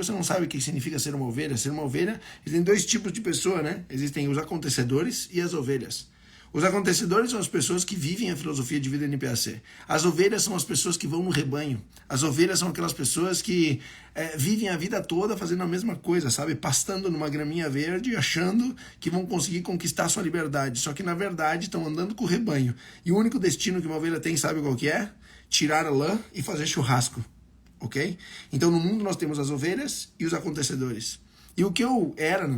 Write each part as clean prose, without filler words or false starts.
você não sabe o que significa ser uma ovelha, existem dois tipos de pessoa, né? Existem os acontecedores e as ovelhas. Os acontecedores são as pessoas que vivem a filosofia de vida NPAC. As ovelhas são as pessoas que vão no rebanho. As ovelhas são aquelas pessoas que vivem a vida toda fazendo a mesma coisa, sabe? Pastando numa graminha verde, achando que vão conseguir conquistar sua liberdade. Só que, na verdade, estão andando com o rebanho. E o único destino que uma ovelha tem, sabe qual que é? Tirar a lã e fazer churrasco. Ok? Então, no mundo, nós temos as ovelhas e os acontecedores. E o que eu era,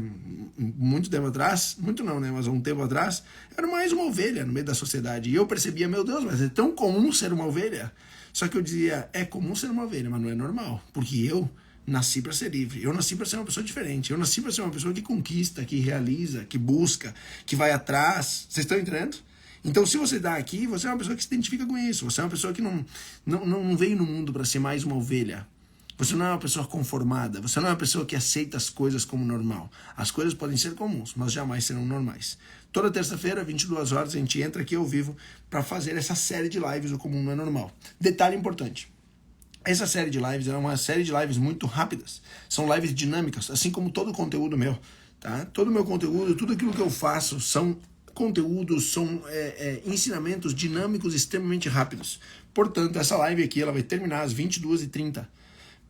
muito tempo atrás, muito não, né, mas um tempo atrás, era mais uma ovelha no meio da sociedade. E eu percebia, meu Deus, mas é tão comum ser uma ovelha. Só que eu dizia, é comum ser uma ovelha, mas não é normal. Porque eu nasci para ser livre, eu nasci para ser uma pessoa diferente, eu nasci para ser uma pessoa que conquista, que realiza, que busca, que vai atrás. Vocês estão entendendo? Então, se você está aqui, você é uma pessoa que se identifica com isso. Você é uma pessoa que não veio no mundo para ser mais uma ovelha. Você não é uma pessoa conformada, você não é uma pessoa que aceita as coisas como normal. As coisas podem ser comuns, mas jamais serão normais. Toda terça-feira, 22 horas, a gente entra aqui ao vivo para fazer essa série de lives, o comum não é normal. Detalhe importante, essa série de lives é uma série de lives muito rápidas, são lives dinâmicas, assim como todo o conteúdo meu. Tá? Todo o meu conteúdo, tudo aquilo que eu faço são conteúdos, são ensinamentos dinâmicos extremamente rápidos. Portanto, essa live aqui ela vai terminar às 22h30.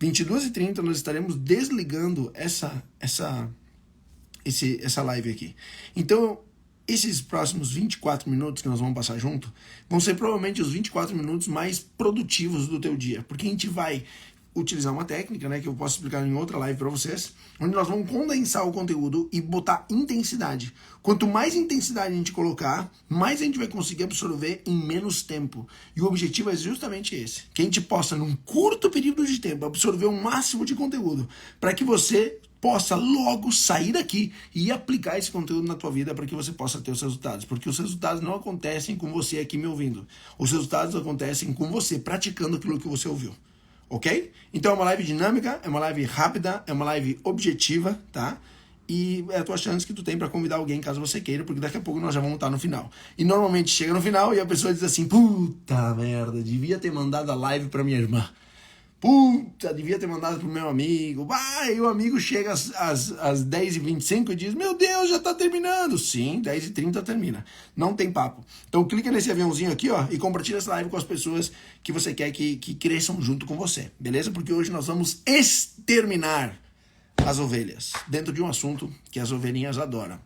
22h30 nós estaremos desligando essa live aqui. Então, esses próximos 24 minutos que nós vamos passar junto, vão ser provavelmente os 24 minutos mais produtivos do teu dia, porque a gente vai utilizar uma técnica, né, que eu posso explicar em outra live para vocês, onde nós vamos condensar o conteúdo e botar intensidade. Quanto mais intensidade a gente colocar, mais a gente vai conseguir absorver em menos tempo. E o objetivo é justamente esse, que a gente possa, num curto período de tempo, absorver o máximo de conteúdo, para que você possa logo sair daqui e aplicar esse conteúdo na tua vida para que você possa ter os resultados. Porque os resultados não acontecem com você aqui me ouvindo. Os resultados acontecem com você praticando aquilo que você ouviu. Ok? Então é uma live dinâmica, é uma live rápida, é uma live objetiva, tá? E é a tua chance que tu tem para convidar alguém caso você queira, porque daqui a pouco nós já vamos estar no final. E normalmente chega no final e a pessoa diz assim, puta merda, devia ter mandado a live para minha irmã. Puta, devia ter mandado pro meu amigo. E o amigo chega às 10h25 e diz, meu Deus, já tá terminando. Sim, 10h30 termina. Não tem papo. Então clica nesse aviãozinho aqui, ó, e compartilha essa live com as pessoas que você quer que cresçam junto com você. Beleza? Porque hoje nós vamos exterminar as ovelhas dentro de um assunto que as ovelhinhas adoram.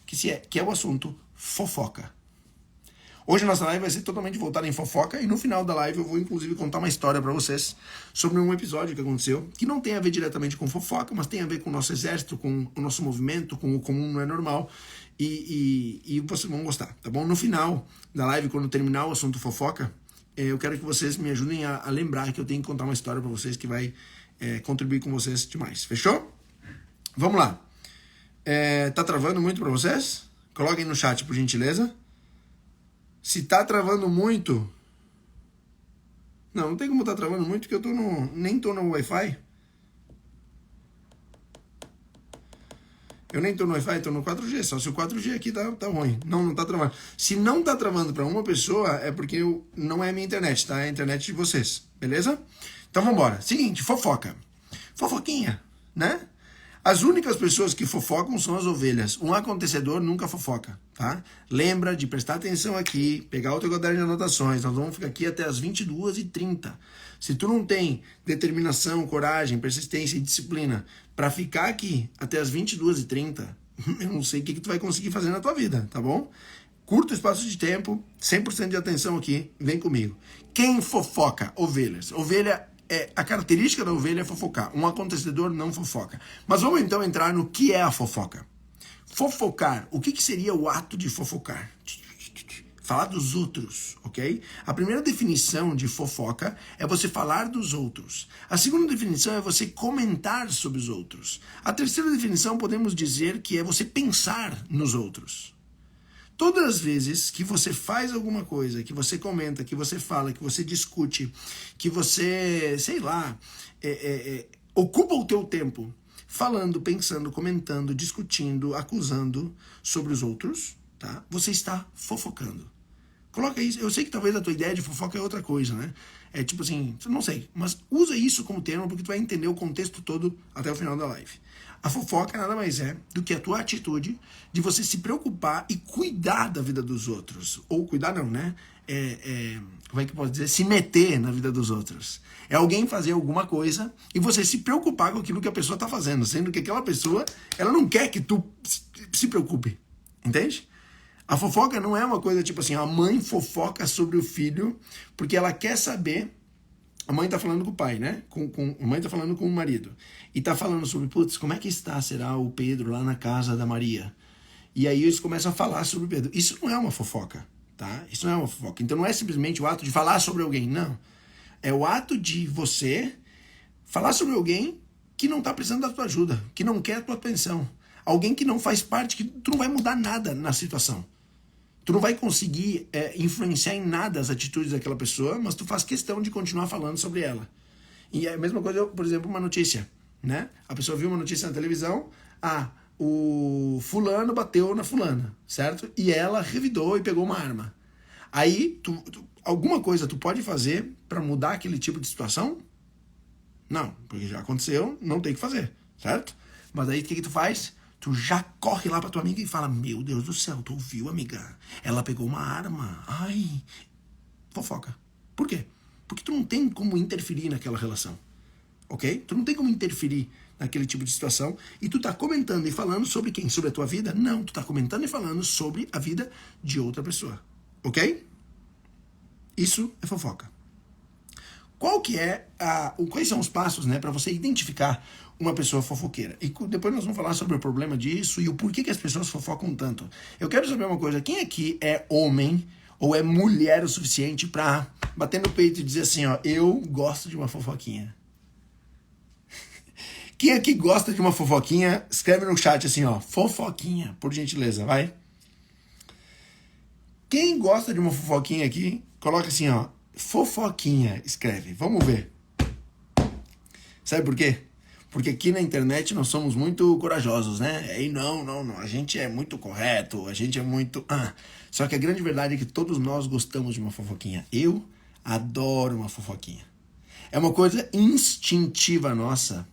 Que é o assunto fofoca. Hoje a nossa live vai ser totalmente voltada em fofoca e no final da live eu vou inclusive contar uma história para vocês sobre um episódio que aconteceu que não tem a ver diretamente com fofoca, mas tem a ver com o nosso exército, com o nosso movimento, com o comum não é normal e vocês vão gostar, tá bom? No final da live, quando terminar o assunto fofoca, eu quero que vocês me ajudem a lembrar que eu tenho que contar uma história para vocês que vai contribuir com vocês demais, fechou? Vamos lá. Tá travando muito para vocês? Coloquem no chat, por gentileza. Se tá travando muito... Não tem como tá travando muito, porque eu nem tô no Wi-Fi. Eu nem tô no Wi-Fi, tô no 4G. Só se o 4G aqui tá ruim. Não tá travando. Se não tá travando para uma pessoa, é porque não é a minha internet, tá? É a internet de vocês. Beleza? Então vambora. Seguinte, fofoca. Fofoquinha, né? As únicas pessoas que fofocam são as ovelhas. Um acontecedor nunca fofoca, tá? Lembra de prestar atenção aqui, pegar o teu caderno de anotações. Nós vamos ficar aqui até as 22h30. Se tu não tem determinação, coragem, persistência e disciplina para ficar aqui até as 22h30, eu não sei o que tu vai conseguir fazer na tua vida, tá bom? Curto espaço de tempo, 100% de atenção aqui, vem comigo. Quem fofoca? Ovelhas. A característica da ovelha é fofocar. Um acontecedor não fofoca. Mas vamos então entrar no que é a fofoca. Fofocar. O que seria o ato de fofocar? Falar dos outros, ok? A primeira definição de fofoca é você falar dos outros. A segunda definição é você comentar sobre os outros. A terceira definição podemos dizer que é você pensar nos outros. Todas as vezes que você faz alguma coisa, que você comenta, que você fala, que você discute, que você, sei lá, ocupa o teu tempo falando, pensando, comentando, discutindo, acusando sobre os outros, tá? Você está fofocando. Coloca isso. Eu sei que talvez a tua ideia de fofoca é outra coisa, né? É tipo assim, não sei, mas usa isso como termo porque tu vai entender o contexto todo até o final da live. A fofoca nada mais é do que a tua atitude de você se preocupar e cuidar da vida dos outros. Ou cuidar não, né? Como é que eu posso dizer? Se meter na vida dos outros. É alguém fazer alguma coisa e você se preocupar com aquilo que a pessoa está fazendo, sendo que aquela pessoa, ela não quer que tu se preocupe. Entende? A fofoca não é uma coisa tipo assim, a mãe fofoca sobre o filho porque ela quer saber. A mãe tá falando com o pai, né? A mãe tá falando com o marido. E tá falando sobre, putz, como é que será o Pedro lá na casa da Maria? E aí eles começam a falar sobre o Pedro. Isso não é uma fofoca, tá? Isso não é uma fofoca. Então não é simplesmente o ato de falar sobre alguém, não. É o ato de você falar sobre alguém que não tá precisando da tua ajuda, que não quer a tua atenção. Alguém que não faz parte, que tu não vai mudar nada na situação. Tu não vai conseguir influenciar em nada as atitudes daquela pessoa, mas tu faz questão de continuar falando sobre ela. E é a mesma coisa, por exemplo, uma notícia, né? A pessoa viu uma notícia na televisão, o fulano bateu na fulana, certo? E ela revidou e pegou uma arma. Aí, alguma coisa tu pode fazer para mudar aquele tipo de situação? Não, porque já aconteceu, não tem o que fazer, certo? Mas aí o que tu faz? Tu já corre lá pra tua amiga e fala, meu Deus do céu, tu ouviu, amiga? Ela pegou uma arma. Ai, fofoca. Por quê? Porque tu não tem como interferir naquela relação, ok? Tu não tem como interferir naquele tipo de situação e tu tá comentando e falando sobre quem? Sobre a tua vida? Não, tu tá comentando e falando sobre a vida de outra pessoa, ok? Isso é fofoca. Quais são os passos, né, para você identificar uma pessoa fofoqueira? E depois nós vamos falar sobre o problema disso e o porquê que as pessoas fofocam tanto. Eu quero saber uma coisa, quem aqui é homem ou é mulher o suficiente para bater no peito e dizer assim, ó, eu gosto de uma fofoquinha? Quem aqui gosta de uma fofoquinha, escreve no chat assim, ó, fofoquinha, por gentileza, vai. Quem gosta de uma fofoquinha aqui, coloca assim, ó, fofoquinha, escreve. Vamos ver. Sabe por quê? Porque aqui na internet nós somos muito corajosos, né? E não. A gente é muito correto, a gente é muito... Só que a grande verdade é que todos nós gostamos de uma fofoquinha. Eu adoro uma fofoquinha. É uma coisa instintiva nossa,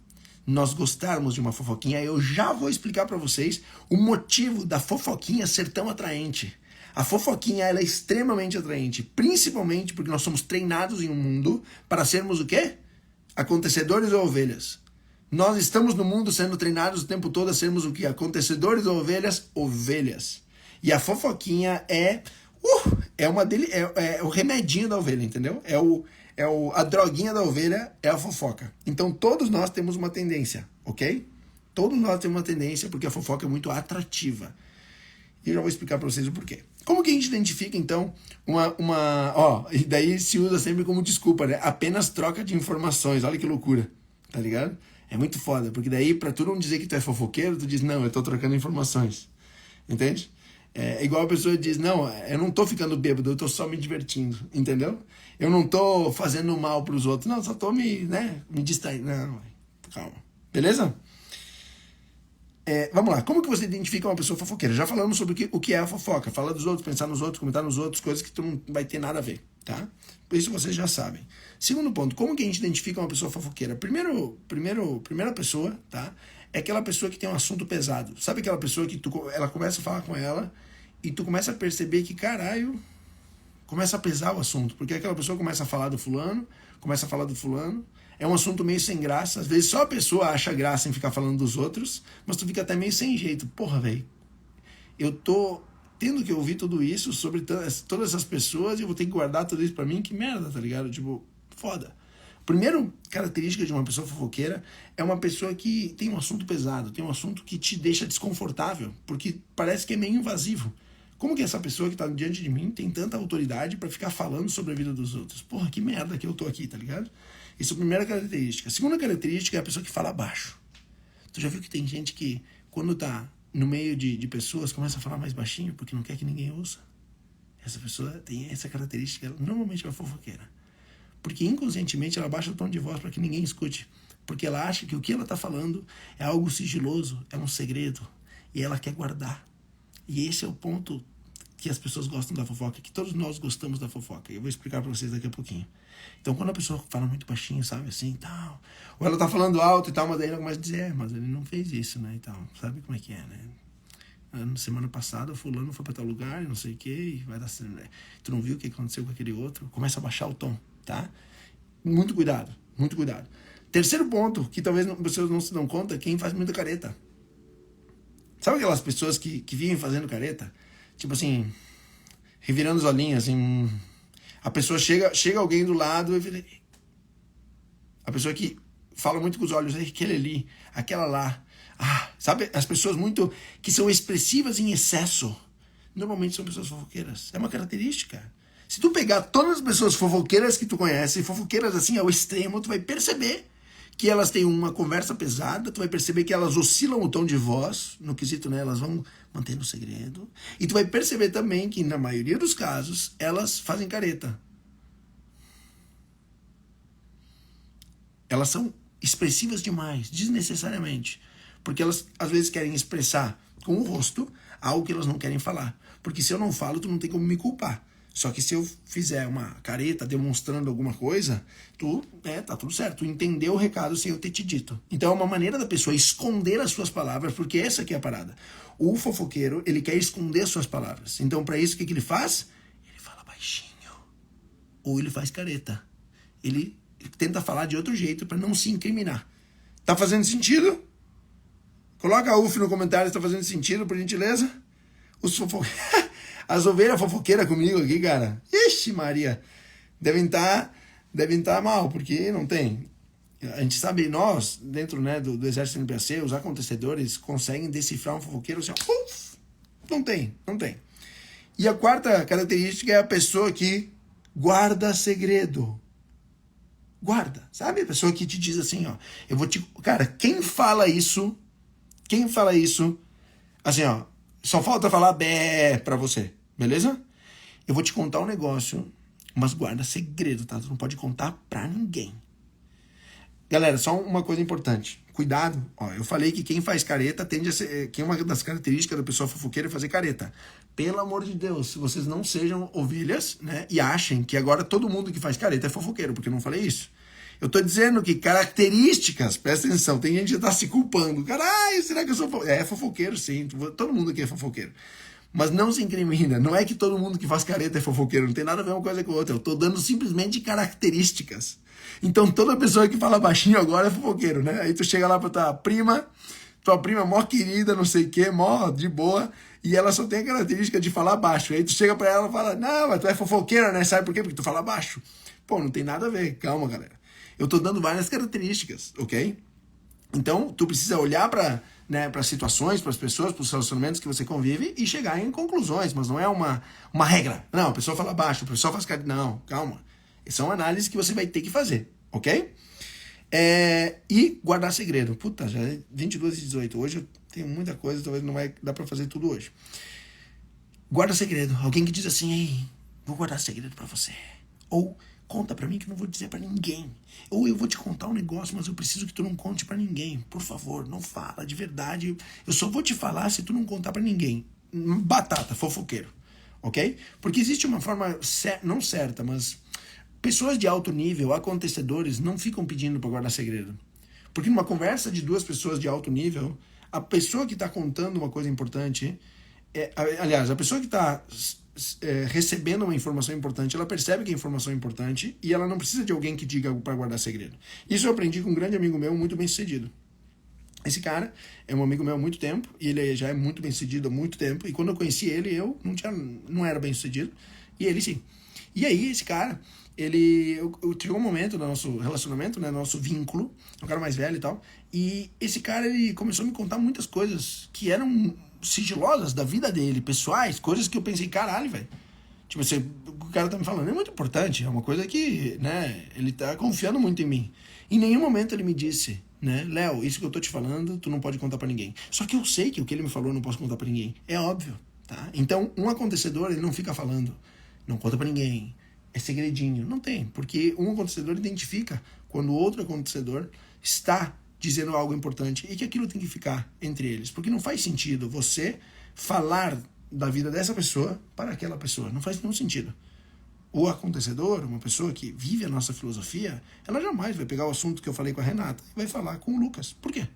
nós gostarmos de uma fofoquinha. Eu já vou explicar para vocês o motivo da fofoquinha ser tão atraente. A fofoquinha ela é extremamente atraente, principalmente porque nós somos treinados em um mundo para sermos o quê? Acontecedores ou ovelhas. Nós estamos no mundo sendo treinados o tempo todo a sermos o quê? Acontecedores ou ovelhas? Ovelhas. E a fofoquinha é o remedinho da ovelha, entendeu? A droguinha da ovelha é a fofoca. Então todos nós temos uma tendência, ok? Todos nós temos uma tendência porque a fofoca é muito atrativa. E eu já vou explicar para vocês o porquê. Como que a gente identifica, então, e daí se usa sempre como desculpa, né? Apenas troca de informações. Olha que loucura, tá ligado? É muito foda, porque daí, pra tu não dizer que tu é fofoqueiro, tu diz, não, eu tô trocando informações. Entende? É igual a pessoa diz, não, eu não tô ficando bêbado, eu tô só me divertindo, entendeu? Eu não tô fazendo mal pros outros, não, só tô me distraindo. Não, calma. Beleza? Vamos lá, como que você identifica uma pessoa fofoqueira? Já falamos sobre o que é a fofoca. Falar dos outros, pensar nos outros, comentar nos outros, coisas que tu não vai ter nada a ver, tá? Por isso vocês já sabem. Segundo ponto, como que a gente identifica uma pessoa fofoqueira? Primeira pessoa, tá? É aquela pessoa que tem um assunto pesado. Sabe aquela pessoa que ela começa a falar com ela e tu começa a perceber que, caralho, começa a pesar o assunto. Porque aquela pessoa começa a falar do fulano, é um assunto meio sem graça. Às vezes só a pessoa acha graça em ficar falando dos outros, mas tu fica até meio sem jeito. Porra, velho, eu tô tendo que ouvir tudo isso sobre todas essas pessoas e eu vou ter que guardar tudo isso pra mim? Que merda, tá ligado? Tipo, foda. Primeiro característica de uma pessoa fofoqueira é uma pessoa que tem um assunto pesado, tem um assunto que te deixa desconfortável, porque parece que é meio invasivo. Como que essa pessoa que tá diante de mim tem tanta autoridade pra ficar falando sobre a vida dos outros? Porra, que merda que eu tô aqui, tá ligado? Isso é a primeira característica. A segunda característica é a pessoa que fala baixo. Tu já viu que tem gente que, quando tá no meio de pessoas, começa a falar mais baixinho porque não quer que ninguém ouça? Essa pessoa tem essa característica, ela normalmente é uma fofoqueira. Porque inconscientemente ela baixa o tom de voz para que ninguém escute. Porque ela acha que o que ela tá falando é algo sigiloso, é um segredo. E ela quer guardar. E esse é o ponto que as pessoas gostam da fofoca, que todos nós gostamos da fofoca. Eu vou explicar pra vocês daqui a pouquinho. Então, quando a pessoa fala muito baixinho, sabe, assim, tal, ou ela tá falando alto e tal, mas daí ela começa a dizer, mas ele não fez isso, né, e tal. Sabe como é que é, né? Semana passada, o fulano foi pra tal lugar e não sei o que, e vai dar certo, né? Tu não viu o que aconteceu com aquele outro? Começa a baixar o tom, tá? Muito cuidado, muito cuidado. Terceiro ponto, que talvez vocês não se dão conta, quem faz muita careta. Sabe aquelas pessoas que vivem fazendo careta? Tipo assim, revirando os olhinhos, assim. A pessoa chega alguém do lado e vira... A pessoa que fala muito com os olhos, aquele ali, aquela lá. Ah, sabe? As pessoas muito que são expressivas em excesso, normalmente são pessoas fofoqueiras. É uma característica. Se tu pegar todas as pessoas fofoqueiras que tu conhece, fofoqueiras assim ao extremo, tu vai perceber que elas têm uma conversa pesada, tu vai perceber que elas oscilam o tom de voz, no quesito, né, elas vão mantendo o segredo, e tu vai perceber também que, na maioria dos casos, elas fazem careta. Elas são expressivas demais, desnecessariamente, porque elas, às vezes, querem expressar com o rosto algo que elas não querem falar, porque se eu não falo, tu não tem como me culpar. Só que se eu fizer uma careta demonstrando alguma coisa, tá tudo certo. Tu entendeu o recado sem eu ter te dito. Então é uma maneira da pessoa esconder as suas palavras, porque essa aqui é a parada. O fofoqueiro, ele quer esconder as suas palavras. Então para isso, o que ele faz? Ele fala baixinho. Ou ele faz careta. Ele tenta falar de outro jeito para não se incriminar. Tá fazendo sentido? Coloca UF no comentário se tá fazendo sentido, por gentileza. Os fofoqueiros... As ovelhas fofoqueiras comigo aqui, cara. Ixi, Maria. Devem tá mal, porque não tem. A gente sabe, nós, dentro, né, do exército NPAC, os acontecedores conseguem decifrar um fofoqueiro assim, ó. Não tem. E a quarta característica é a pessoa que guarda segredo. Guarda. Sabe a pessoa que te diz assim, ó. Cara, quem fala isso, assim, ó. Só falta falar bé pra você, beleza? Eu vou te contar um negócio, mas guarda segredo, tá? Tu não pode contar pra ninguém. Galera, só uma coisa importante. Cuidado, ó, eu falei que quem faz careta tende a ser... Que uma das características da pessoa fofoqueira é fazer careta. Pelo amor de Deus, se vocês não sejam ovelhas, né? E achem que agora todo mundo que faz careta é fofoqueiro, porque eu não falei isso. Eu tô dizendo que características, presta atenção, tem gente que tá se culpando. Caralho, será que eu sou fofoqueiro? É fofoqueiro, sim. Todo mundo aqui é fofoqueiro. Mas não se incrimina. Não é que todo mundo que faz careta é fofoqueiro. Não tem nada a ver uma coisa com a outra. Eu tô dando simplesmente características. Então toda pessoa que fala baixinho agora é fofoqueiro, né? Aí tu chega lá pra tua prima mó querida, não sei o que, mó de boa, e ela só tem a característica de falar baixo. Aí tu chega pra ela e fala, não, mas tu é fofoqueira, né? Sabe por quê? Porque tu fala baixo. Pô, não tem nada a ver. Calma, galera. Eu tô dando várias características, ok? Então, tu precisa olhar para, né, as situações, para as pessoas, para os relacionamentos que você convive e chegar em conclusões, mas não é uma regra. Não, a pessoa fala baixo, a pessoa faz cara... Não, calma. Essa é uma análise que você vai ter que fazer, ok? E guardar segredo. Puta, já é 22h18. Hoje eu tenho muita coisa, talvez não vai dar para fazer tudo hoje. Guarda segredo. Alguém que diz assim, ei, vou guardar segredo para você. Ou... conta pra mim que eu não vou dizer pra ninguém. Ou eu vou te contar um negócio, mas eu preciso que tu não conte pra ninguém. Por favor, não fala, de verdade. Eu só vou te falar se tu não contar pra ninguém. Batata, fofoqueiro. Ok? Porque existe uma forma, não certa, mas... pessoas de alto nível, acontecedores, não ficam pedindo pra guardar segredo. Porque numa conversa de duas pessoas de alto nível, a pessoa que tá contando uma coisa importante... aliás, a pessoa que tá... recebendo uma informação importante, ela percebe que a informação é importante e ela não precisa de alguém que diga para guardar segredo. Isso eu aprendi com um grande amigo meu, muito bem sucedido. Esse cara é um amigo meu há muito tempo e ele já é muito bem sucedido há muito tempo, e quando eu conheci ele, eu não era bem sucedido e ele sim. E aí esse cara, eu tive um momento no nosso relacionamento, né, nosso vínculo, um cara mais velho e tal, e esse cara, ele começou a me contar muitas coisas que eram sigilosas da vida dele, pessoais, coisas que eu pensei, caralho, velho. Tipo assim, o cara tá me falando, é muito importante, é uma coisa que, né, ele tá confiando muito em mim. Em nenhum momento ele me disse, né, Léo, isso que eu tô te falando, tu não pode contar pra ninguém. Só que eu sei que o que ele me falou eu não posso contar pra ninguém. É óbvio, tá? Então, um acontecedor, ele não fica falando, não conta pra ninguém, é segredinho. Não tem, porque um acontecedor identifica quando o outro acontecedor está dizendo algo importante e que aquilo tem que ficar entre eles. Porque não faz sentido você falar da vida dessa pessoa para aquela pessoa. Não faz nenhum sentido. O acontecedor, uma pessoa que vive a nossa filosofia, ela jamais vai pegar o assunto que eu falei com a Renata e vai falar com o Lucas. Por quê?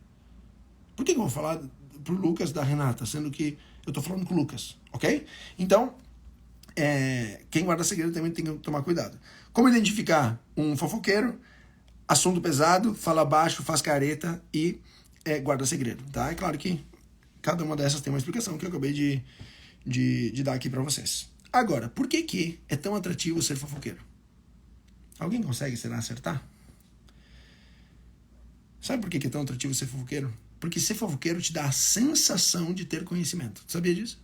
Por que eu vou falar pro Lucas da Renata, sendo que eu tô falando com o Lucas, ok? Então, quem guarda segredo também tem que tomar cuidado. Como identificar um fofoqueiro? Assunto pesado, fala baixo, faz careta e guarda segredo, tá? É claro que cada uma dessas tem uma explicação que eu acabei de dar aqui pra vocês. Agora, por que é tão atrativo ser fofoqueiro? Alguém consegue, será, acertar? Sabe por que é tão atrativo ser fofoqueiro? Porque ser fofoqueiro te dá a sensação de ter conhecimento. Tu sabia disso?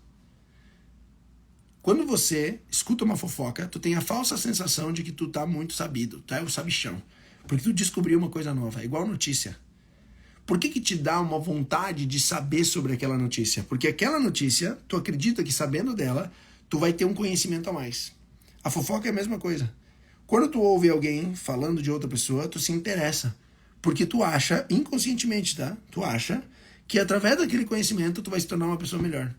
Quando você escuta uma fofoca, tu tem a falsa sensação de que tu tá muito sabido, tá? É o sabichão. Porque tu descobriu uma coisa nova, é igual notícia. Por que te dá uma vontade de saber sobre aquela notícia? Porque aquela notícia, tu acredita que sabendo dela, tu vai ter um conhecimento a mais. A fofoca é a mesma coisa. Quando tu ouve alguém falando de outra pessoa, tu se interessa. Porque tu acha, inconscientemente, tá? Tu acha que através daquele conhecimento tu vai se tornar uma pessoa melhor.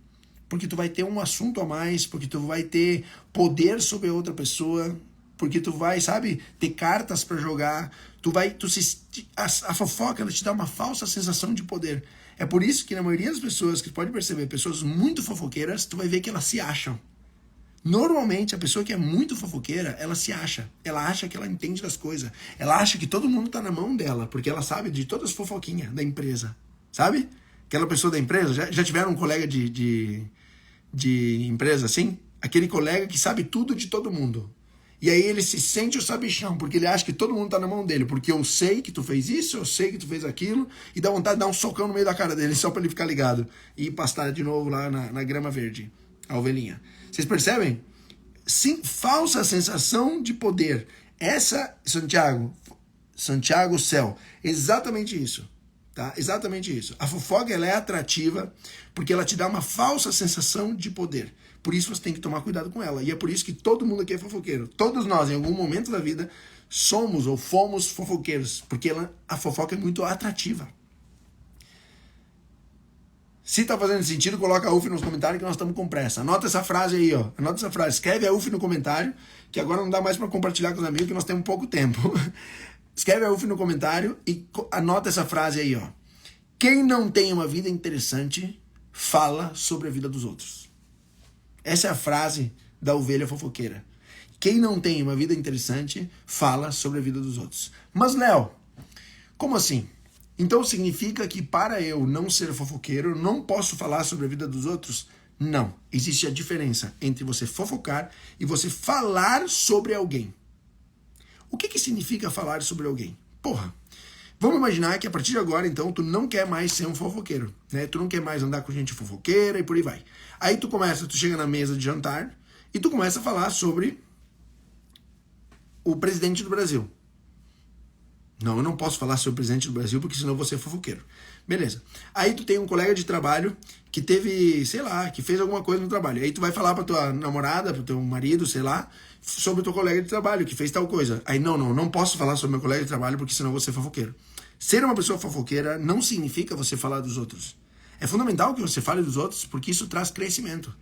Porque tu vai ter um assunto a mais, porque tu vai ter poder sobre a outra pessoa, porque tu vai, sabe, ter cartas pra jogar, a fofoca, ela te dá uma falsa sensação de poder. É por isso que na maioria das pessoas, que pode perceber, pessoas muito fofoqueiras, tu vai ver que elas se acham. Normalmente, a pessoa que é muito fofoqueira, ela se acha. Ela acha que ela entende das coisas. Ela acha que todo mundo tá na mão dela, porque ela sabe de todas as fofoquinhas da empresa. Sabe? Aquela pessoa da empresa, já tiveram um colega de empresa assim? Aquele colega que sabe tudo de todo mundo. E aí ele se sente o sabichão, porque ele acha que todo mundo tá na mão dele. Porque eu sei que tu fez isso, eu sei que tu fez aquilo, e dá vontade de dar um socão no meio da cara dele, só pra ele ficar ligado. E pastar de novo lá na grama verde, a ovelhinha. Vocês percebem? Sim, falsa sensação de poder. Essa, Santiago Céu, exatamente isso. Tá? Exatamente isso. A fofoca, ela é atrativa porque ela te dá uma falsa sensação de poder. Por isso você tem que tomar cuidado com ela. E é por isso que todo mundo aqui é fofoqueiro. Todos nós, em algum momento da vida, somos ou fomos fofoqueiros. Porque a fofoca é muito atrativa. Se tá fazendo sentido, coloca a UF nos comentários que nós estamos com pressa. Anota essa frase aí, ó. Anota essa frase. Escreve a UF no comentário, que agora não dá mais para compartilhar com os amigos, que nós temos pouco tempo. Escreve a UF no comentário e anota essa frase aí, ó. Quem não tem uma vida interessante, fala sobre a vida dos outros. Essa é a frase da ovelha fofoqueira. Quem não tem uma vida interessante, fala sobre a vida dos outros. Mas, Léo, como assim? Então significa que para eu não ser fofoqueiro, eu não posso falar sobre a vida dos outros? Não. Existe a diferença entre você fofocar e você falar sobre alguém. O que significa falar sobre alguém? Porra, vamos imaginar que a partir de agora, então, tu não quer mais ser um fofoqueiro, né? Tu não quer mais andar com gente fofoqueira e por aí vai. Aí tu chega na mesa de jantar e tu começa a falar sobre o presidente do Brasil. Não, eu não posso falar sobre o presidente do Brasil porque senão eu vou ser fofoqueiro. Beleza. Aí tu tem um colega de trabalho que teve, sei lá, que fez alguma coisa no trabalho. Aí tu vai falar pra tua namorada, pro teu marido, sei lá, sobre o teu colega de trabalho que fez tal coisa. Aí não posso falar sobre meu colega de trabalho porque senão eu vou ser fofoqueiro. Ser uma pessoa fofoqueira não significa você falar dos outros. É fundamental que você fale dos outros porque isso traz crescimento.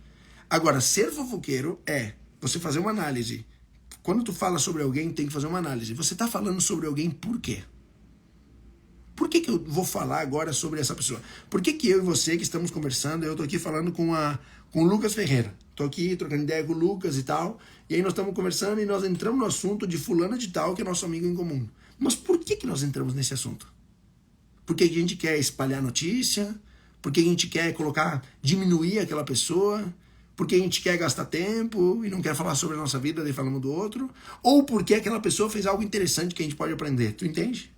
Agora, ser fofoqueiro é você fazer uma análise. Quando tu fala sobre alguém, tem que fazer uma análise. Você tá falando sobre alguém por quê? Por que eu vou falar agora sobre essa pessoa? Por que eu e você que estamos conversando, eu tô aqui falando com o Lucas Ferreira. Tô aqui trocando ideia com o Lucas e tal, e aí nós estamos conversando e nós entramos no assunto de fulano de tal, que é nosso amigo em comum. Mas por que nós entramos nesse assunto? Porque a gente quer espalhar notícia? Porque a gente quer diminuir aquela pessoa? Porque a gente quer gastar tempo e não quer falar sobre a nossa vida, daí falamos do outro? Ou porque aquela pessoa fez algo interessante que a gente pode aprender? Tu entende?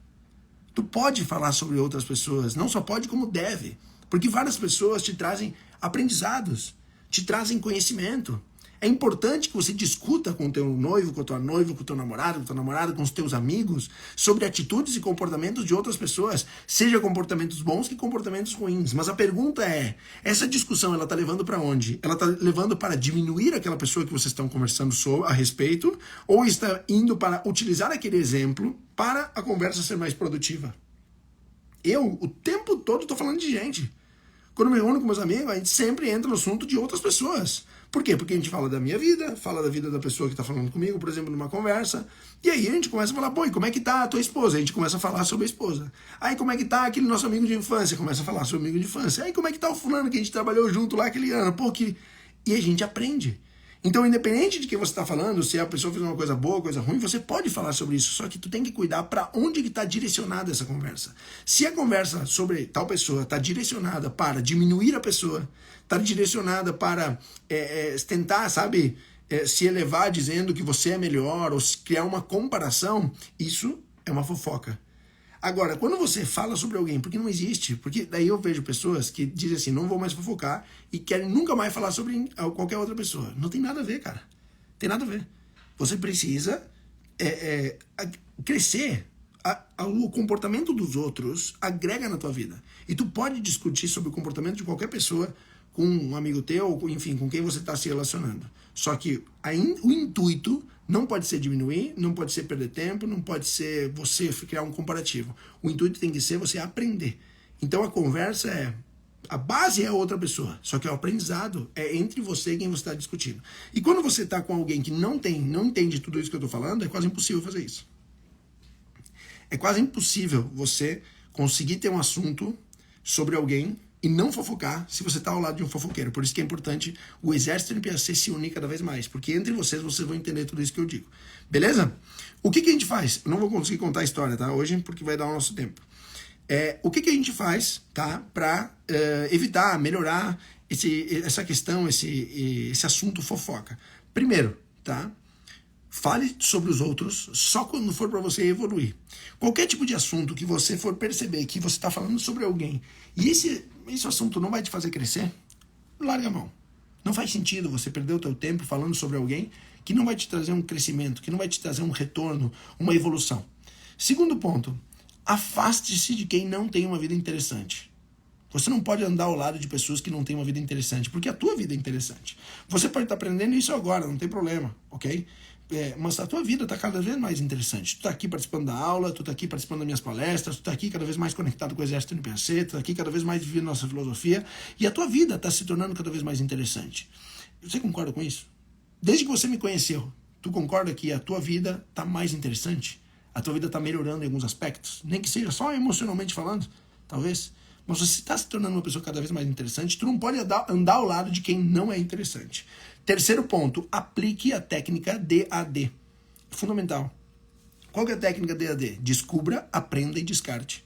Tu pode falar sobre outras pessoas, não só pode como deve. Porque várias pessoas te trazem aprendizados, te trazem conhecimento. É importante que você discuta com o teu noivo, com a tua noiva, com o teu namorado, com a tua namorada, com os teus amigos, sobre atitudes e comportamentos de outras pessoas, seja comportamentos bons que comportamentos ruins. Mas a pergunta é, essa discussão ela tá levando para onde? Ela tá levando para diminuir aquela pessoa que vocês estão conversando a respeito, ou está indo para utilizar aquele exemplo para a conversa ser mais produtiva? Eu, o tempo todo, tô falando de gente. Quando eu me reúno com meus amigos, a gente sempre entra no assunto de outras pessoas. Por quê? Porque a gente fala da minha vida, fala da vida da pessoa que está falando comigo, por exemplo, numa conversa. E aí a gente começa a falar, pô, e como é que tá a tua esposa? A gente começa a falar sobre a esposa. Aí como é que tá aquele nosso amigo de infância? Começa a falar sobre o amigo de infância. Aí como é que tá o fulano que a gente trabalhou junto lá aquele ano? Pô, que... E a gente aprende. Então, independente de quem você está falando, se a pessoa fez uma coisa boa, coisa ruim, você pode falar sobre isso, só que tu tem que cuidar para onde que está direcionada essa conversa. Se a conversa sobre tal pessoa está direcionada para diminuir a pessoa, está direcionada para tentar, sabe, se elevar dizendo que você é melhor, ou criar uma comparação, isso é uma fofoca. Agora, quando você fala sobre alguém, porque não existe, porque daí eu vejo pessoas que dizem assim, não vou mais fofocar e querem nunca mais falar sobre qualquer outra pessoa. Não tem nada a ver, cara. Tem nada a ver. Você precisa crescer. O comportamento dos outros agrega na tua vida. E tu pode discutir sobre o comportamento de qualquer pessoa com um amigo teu, enfim, com quem você está se relacionando. Só que o intuito não pode ser diminuir, não pode ser perder tempo, não pode ser você criar um comparativo. O intuito tem que ser você aprender. Então a conversa a base é a outra pessoa, só que o aprendizado é entre você e quem você está discutindo. E quando você está com alguém que não entende tudo isso que eu estou falando, é quase impossível fazer isso. É quase impossível você conseguir ter um assunto sobre alguém e não fofocar se você está ao lado de um fofoqueiro. Por isso que é importante o exército NPAC se unir cada vez mais, porque entre vocês vão entender tudo isso que eu digo. Beleza? O que a gente faz? Eu não vou conseguir contar a história, tá? Hoje, porque vai dar o nosso tempo. O que a gente faz, tá? Para evitar, melhorar essa questão, esse assunto fofoca. Primeiro, tá? Fale sobre os outros só quando for para você evoluir. Qualquer tipo de assunto que você for perceber que você está falando sobre alguém e esse assunto não vai te fazer crescer, larga a mão. Não faz sentido você perder o teu tempo falando sobre alguém que não vai te trazer um crescimento, que não vai te trazer um retorno, uma evolução. Segundo ponto, afaste-se de quem não tem uma vida interessante. Você não pode andar ao lado de pessoas que não têm uma vida interessante, porque a tua vida é interessante. Você pode estar aprendendo isso agora, não tem problema, ok? Mas a tua vida está cada vez mais interessante. Tu está aqui participando da aula, tu está aqui participando das minhas palestras, tu está aqui cada vez mais conectado com o Exército NPAC, tu está aqui cada vez mais vivendo nossa filosofia, e a tua vida está se tornando cada vez mais interessante. Você concorda com isso? Desde que você me conheceu, tu concorda que a tua vida está mais interessante? A tua vida está melhorando em alguns aspectos? Nem que seja só emocionalmente falando, talvez. Mas você está se tornando uma pessoa cada vez mais interessante, tu não pode andar ao lado de quem não é interessante. Terceiro ponto, aplique a técnica DAD. Fundamental. Qual que é a técnica DAD? Descubra, aprenda e descarte.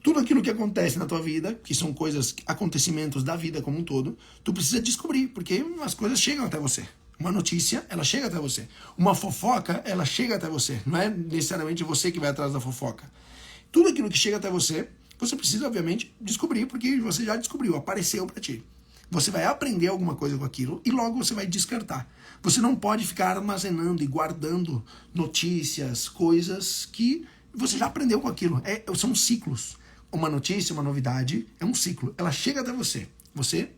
Tudo aquilo que acontece na tua vida, que são acontecimentos da vida como um todo, tu precisa descobrir, porque as coisas chegam até você. Uma notícia, ela chega até você. Uma fofoca, ela chega até você. Não é necessariamente você que vai atrás da fofoca. Tudo aquilo que chega até você, você precisa, obviamente, descobrir, porque você já descobriu, apareceu para ti. Você vai aprender alguma coisa com aquilo e logo você vai descartar. Você não pode ficar armazenando e guardando notícias, coisas que você já aprendeu com aquilo. São ciclos. Uma notícia, uma novidade, é um ciclo. Ela chega até você. Você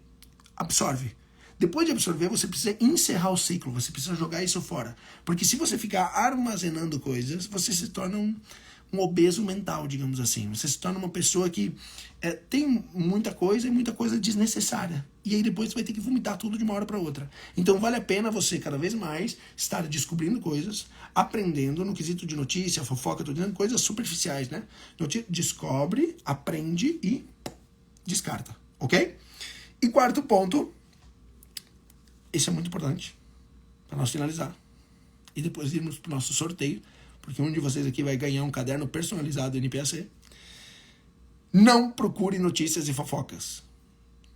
absorve. Depois de absorver, você precisa encerrar o ciclo. Você precisa jogar isso fora. Porque se você ficar armazenando coisas, você se torna um obeso mental, digamos assim. Você se torna uma pessoa que tem muita coisa e muita coisa desnecessária. E aí depois você vai ter que vomitar tudo de uma hora para outra. Então vale a pena você cada vez mais estar descobrindo coisas, aprendendo no quesito de notícia, fofoca, tô dizendo coisas superficiais, né? Descobre, aprende e descarta, ok? E quarto ponto, esse é muito importante para nós finalizar. E depois irmos para o nosso sorteio, porque um de vocês aqui vai ganhar um caderno personalizado NPAC. Não procure notícias e fofocas.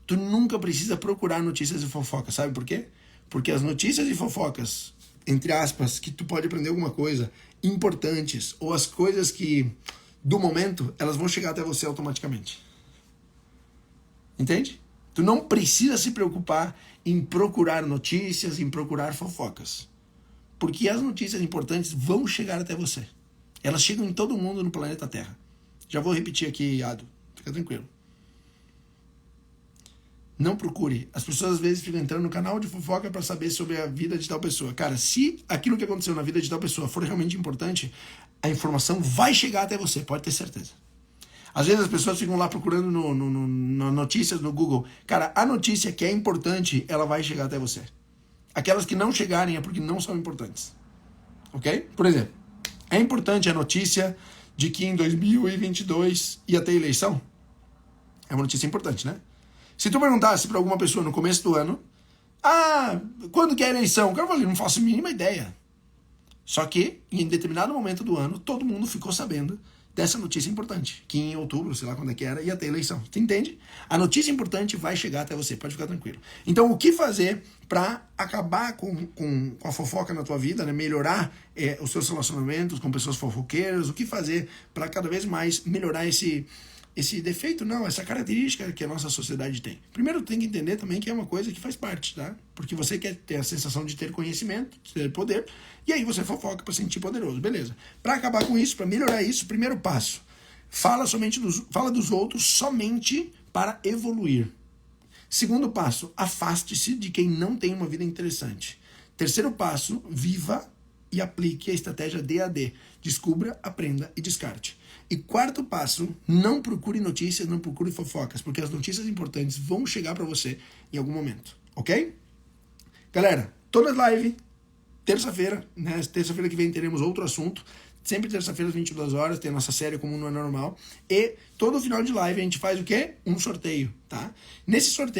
Tu nunca precisa procurar notícias e fofocas. Sabe por quê? Porque as notícias e fofocas, entre aspas, que tu pode aprender alguma coisa, importantes, ou as coisas que, do momento, elas vão chegar até você automaticamente. Entende? Tu não precisa se preocupar em procurar notícias, em procurar fofocas. Porque as notícias importantes vão chegar até você. Elas chegam em todo mundo no planeta Terra. Já vou repetir aqui, Ado. Fica tranquilo. Não procure. As pessoas às vezes ficam entrando no canal de fofoca para saber sobre a vida de tal pessoa. Cara, se aquilo que aconteceu na vida de tal pessoa for realmente importante, a informação vai chegar até você, pode ter certeza. Às vezes as pessoas ficam lá procurando no notícias no Google. Cara, a notícia que é importante, ela vai chegar até você. Aquelas que não chegarem é porque não são importantes. Ok? Por exemplo, é importante a notícia de que em 2022 ia ter eleição? É uma notícia importante, né? Se tu perguntasse para alguma pessoa no começo do ano, quando que é a eleição? O cara falou, não faço a mínima ideia. Só que, em determinado momento do ano, todo mundo ficou sabendo dessa notícia importante, que em outubro, sei lá quando é que era, ia ter eleição. Você entende? A notícia importante vai chegar até você, pode ficar tranquilo. Então, o que fazer para acabar com a fofoca na tua vida, né? Melhorar os seus relacionamentos com pessoas fofoqueiras, o que fazer para cada vez mais melhorar esse defeito, não, essa característica que a nossa sociedade tem. Primeiro, tem que entender também que é uma coisa que faz parte, tá? Porque você quer ter a sensação de ter conhecimento, de ter poder, e aí você fofoca para se sentir poderoso, beleza. Para acabar com isso, para melhorar isso, primeiro passo, fala dos outros somente para evoluir. Segundo passo, afaste-se de quem não tem uma vida interessante. Terceiro passo, viva e aplique a estratégia DAD. Descubra, aprenda e descarte. E quarto passo, não procure notícias, não procure fofocas, porque as notícias importantes vão chegar para você em algum momento, ok? Galera, toda live, terça-feira, né? Terça-feira que vem teremos outro assunto. Sempre terça-feira às 22 horas, tem a nossa série Como Não é Normal. E todo final de live a gente faz o quê? Um sorteio, tá? Nesse sorteio